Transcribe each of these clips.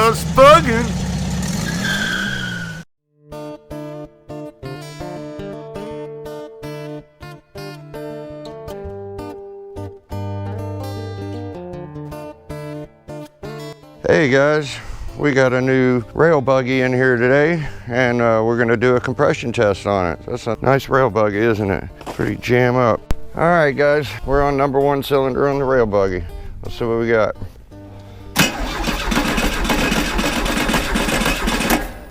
just bugging. Hey guys, we got a new RailBuggy in here today, and we're going to do a compression test on it. That's a nice RailBuggy, isn't it? Pretty jam up. All right guys, we're on number 1 cylinder on the RailBuggy. Let's see what we got.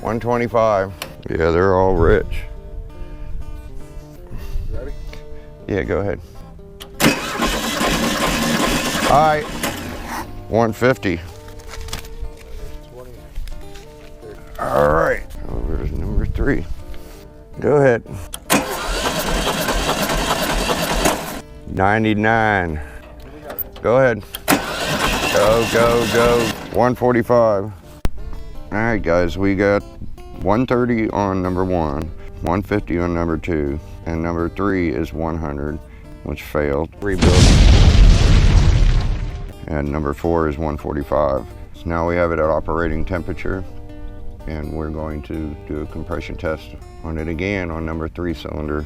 125. Yeah, they're all rich. Ready? Yeah, go ahead. All right, 150. All right, over to number 3. Go ahead. 99. Go ahead. Go, go, go. 145. All right, guys, we got 130 on number 1, 150 on number 2, and number 3 is 100, which failed. Rebuild. And number 4 is 145. So now we have it at operating temperature, and we're going to do a compression test on it again on number 3 cylinder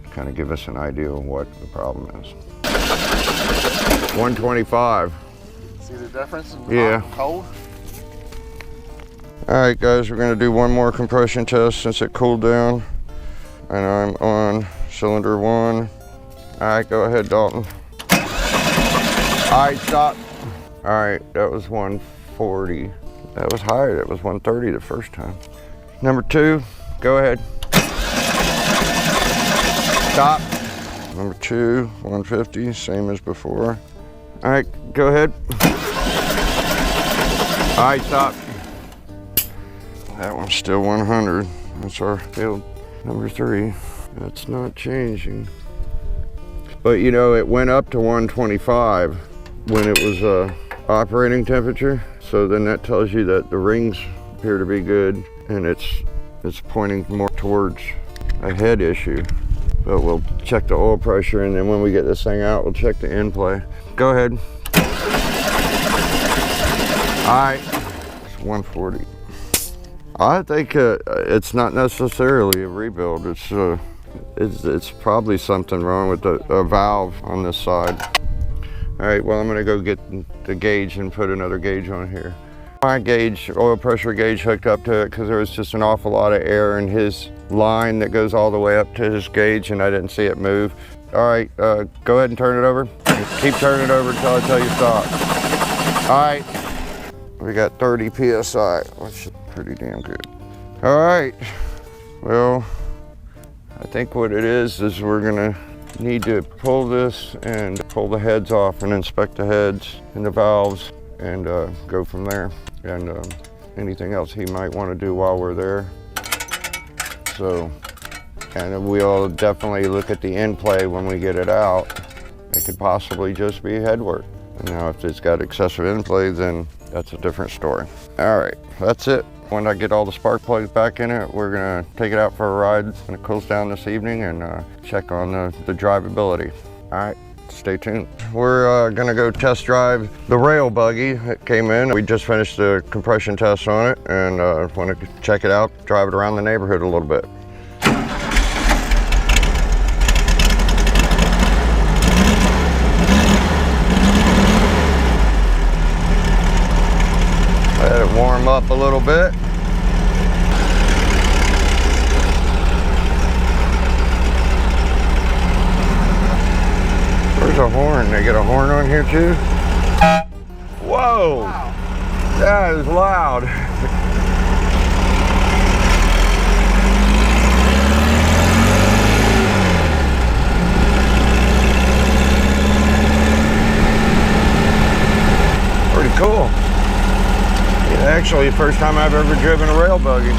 to kind of give us an idea of what the problem is. 125. See the difference in yeah. hot and cold? All right guys, we're gonna do one more compression test since it cooled down. And I'm on cylinder 1. All right, go ahead, Dalton. All right, stop. All right, that was 140. That was higher, that was 130 the first time. Number 2, go ahead. Stop. Number 2, 150, same as before. All right, go ahead. All right, stop. That one's still 100. That's our failed number 3. That's not changing. But you know, it went up to 125 when it was operating temperature. So then that tells you that the rings appear to be good, and it's pointing more towards a head issue. But we'll check the oil pressure, and then when we get this thing out, we'll check the end play. Go ahead. All right, it's 140. I think it's not necessarily a rebuild. It's probably something wrong with the valve on this side. All right, well, I'm gonna go get the gauge and put another gauge on here. My gauge, oil pressure gauge, hooked up to it because there was just an awful lot of air in his line that goes all the way up to his gauge, and I didn't see it move. All right, go ahead and turn it over. Keep turning it over until I tell you stop. All right, we got 30 PSI, which is pretty damn good. All right, well, I think what it is we're gonna need to pull this and pull the heads off and inspect the heads and the valves and go from there. And anything else he might want to do while we're there. So, and we'll definitely look at the end play when we get it out. It could possibly just be head work. And now if it's got excessive end play, then that's a different story. All right, that's it. When I get all the spark plugs back in it, we're gonna take it out for a ride when it cools down this evening and check on the drivability. All right, stay tuned. We're gonna go test drive the RailBuggy that came in. We just finished the compression test on it and wanna check it out, drive it around the neighborhood a little bit. Let it warm up a little bit. Where's a horn? They get a horn on here too? Whoa! Wow. That is loud. Pretty cool. Actually, first time I've ever driven a RailBuggy.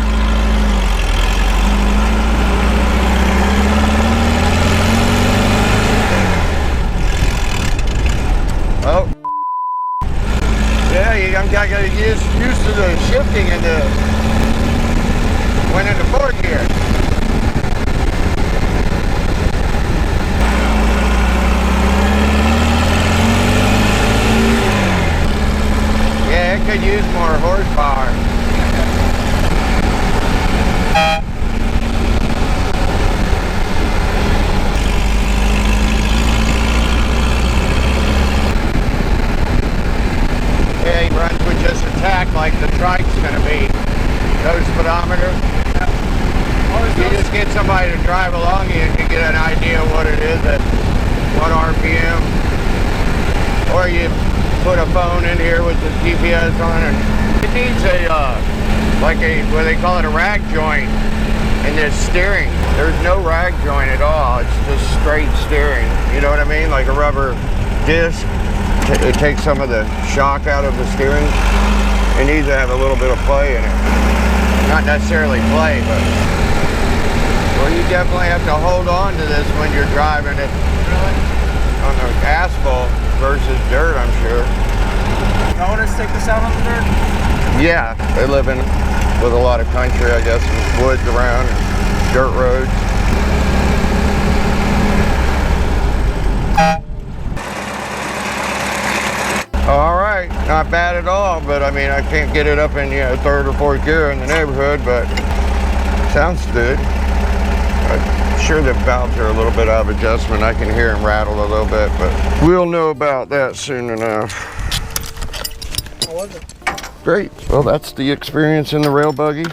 Oh. Yeah, you got to get used to the shifting and went into 4th gear. could use more horsepower. Yeah, he runs with just a tack like the trike's gonna be. Those speedometers. You just get somebody to drive along, you can get an idea of what it is at what RPM. Or you put a phone in here with the GPS on it. It needs a, like a, what they call it, a rag joint in this steering. There's no rag joint at all. It's just straight steering. You know what I mean? Like a rubber disc. It takes some of the shock out of the steering. It needs to have a little bit of play in it. Not necessarily play, but well, you definitely have to hold on to this when you're driving it on the asphalt versus dirt, I'm sure. Owners take this out on the dirt? Yeah, they live in with a lot of country, I guess, with woods around and dirt roads. All right, not bad at all, but I mean, I can't get it up in, you know, third or fourth gear in the neighborhood, but sounds good. I'm sure the valves are a little bit out of adjustment. I can hear them rattle a little bit, but we'll know about that soon enough. How was it? Great. Well, that's the experience in the RailBuggy.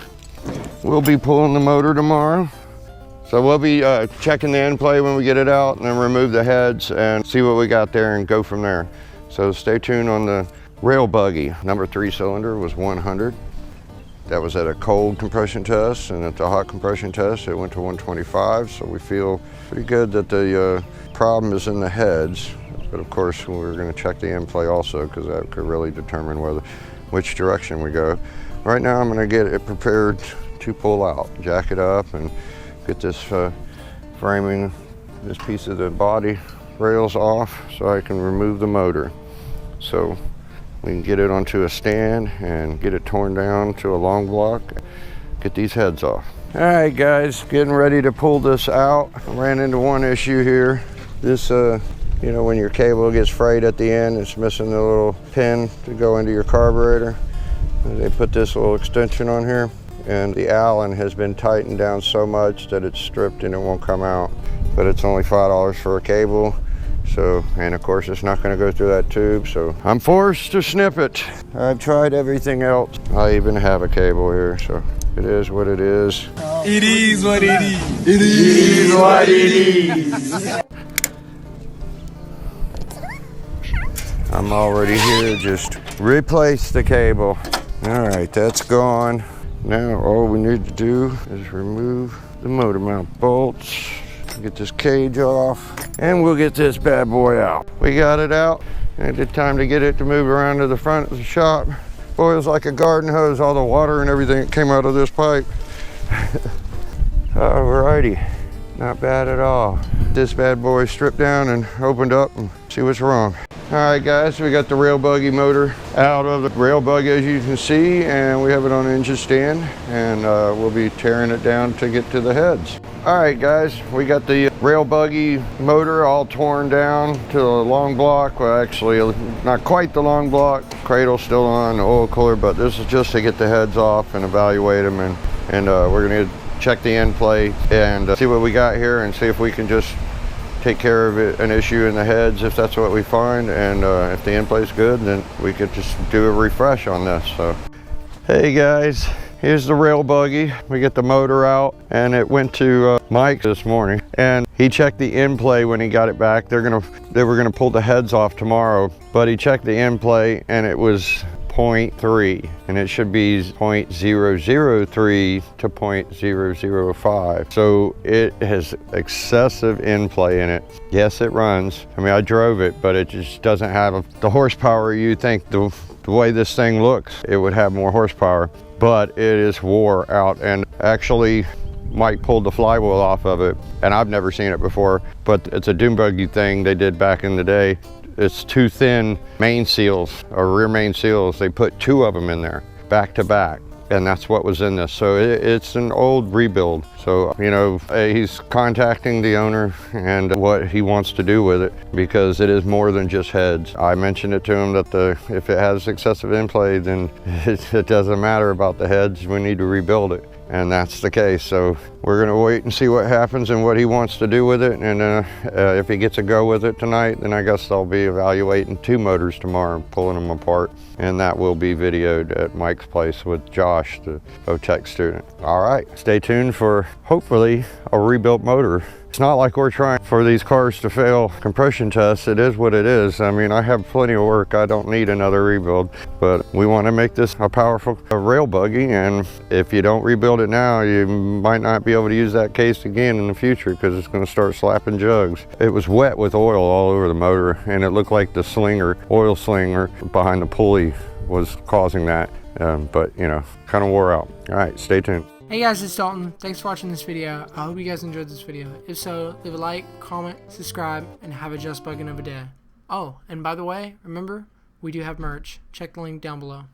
We'll be pulling the motor tomorrow. So we'll be checking the end play when we get it out and then remove the heads and see what we got there and go from there. So stay tuned on the RailBuggy. Number 3 cylinder was 100. That was at a cold compression test, and at the hot compression test, it went to 125. So we feel pretty good that the problem is in the heads. But of course, we're going to check the end play also, because that could really determine which direction we go. Right now, I'm going to get it prepared to pull out, jack it up, and get this framing, this piece of the body rails off so I can remove the motor. So we can get it onto a stand and get it torn down to a long block, get these heads off. All right, guys, getting ready to pull this out. I ran into one issue here. This, you know, when your cable gets frayed at the end, it's missing the little pin to go into your carburetor. They put this little extension on here, and the Allen has been tightened down so much that it's stripped and it won't come out. But it's only $5 for a cable. So, and of course it's not going to go through that tube, so I'm forced to snip it. I've tried everything else. I even have a cable here, so it is what it is. It is what it is. It is what it is. I'm already here, just replace the cable. All right, that's gone. Now all we need to do is remove the motor mount bolts. Get this cage off, and we'll get this bad boy out. We got it out, and it's time to get it to move around to the front of the shop. Boy, it was like a garden hose, all the water and everything that came out of this pipe. Alrighty, not bad at all. This bad boy stripped down and opened up and see what's wrong. All right, guys, we got the RailBuggy motor out of the RailBuggy, as you can see, and we have it on an engine stand, and we'll be tearing it down to get to the heads. All right, guys, we got the RailBuggy motor all torn down to the long block. Well, actually, not quite the long block. Cradle's still on, the oil cooler, but this is just to get the heads off and evaluate them, and we're gonna check the end plate and see what we got here and see if we can just take care of an issue in the heads if that's what we find, and if the end plate's good, then we could just do a refresh on this. So, hey guys, here's the RailBuggy. We get the motor out, and it went to Mike this morning, and he checked the end play when he got it back. They were gonna pull the heads off tomorrow, but he checked the end play and it was 0.3, and it should be 0.003 to 0.005. So it has excessive end play in it. Yes, it runs. I mean, I drove it, but it just doesn't have the horsepower you think the way this thing looks. It would have more horsepower, but it is wore out. And actually, Mike pulled the flywheel off of it, and I've never seen it before, but it's a dune buggy thing they did back in the day. It's too thin main seals, or rear main seals. They put 2 of them in there, back to back. and that's what was in this. So it's an old rebuild. So, you know, he's contacting the owner and what he wants to do with it, because it is more than just heads. I mentioned it to him that if it has excessive in-play, then it doesn't matter about the heads. We need to rebuild it. And that's the case. So we're gonna wait and see what happens and what he wants to do with it. And if he gets a go with it tonight, then I guess I'll be evaluating 2 motors tomorrow, pulling them apart. And that will be videoed at Mike's place with Josh, the VOTEC student. All right, stay tuned for hopefully a rebuilt motor. It's not like we're trying for these cars to fail compression tests. It is what it is. I mean, I have plenty of work. I don't need another rebuild, but we want to make this a powerful rail buggy. And if you don't rebuild it now, you might not be able to use that case again in the future, because it's going to start slapping jugs. It was wet with oil all over the motor, and it looked like the slinger, oil slinger behind the pulley was causing that. But you know, kind of wore out. All right, stay tuned. Hey guys, it's Dalton. Thanks for watching this video. I hope you guys enjoyed this video. If so, leave a like, comment, subscribe, and have a just bugging of a day. Oh, and by the way, remember, we do have merch. Check the link down below.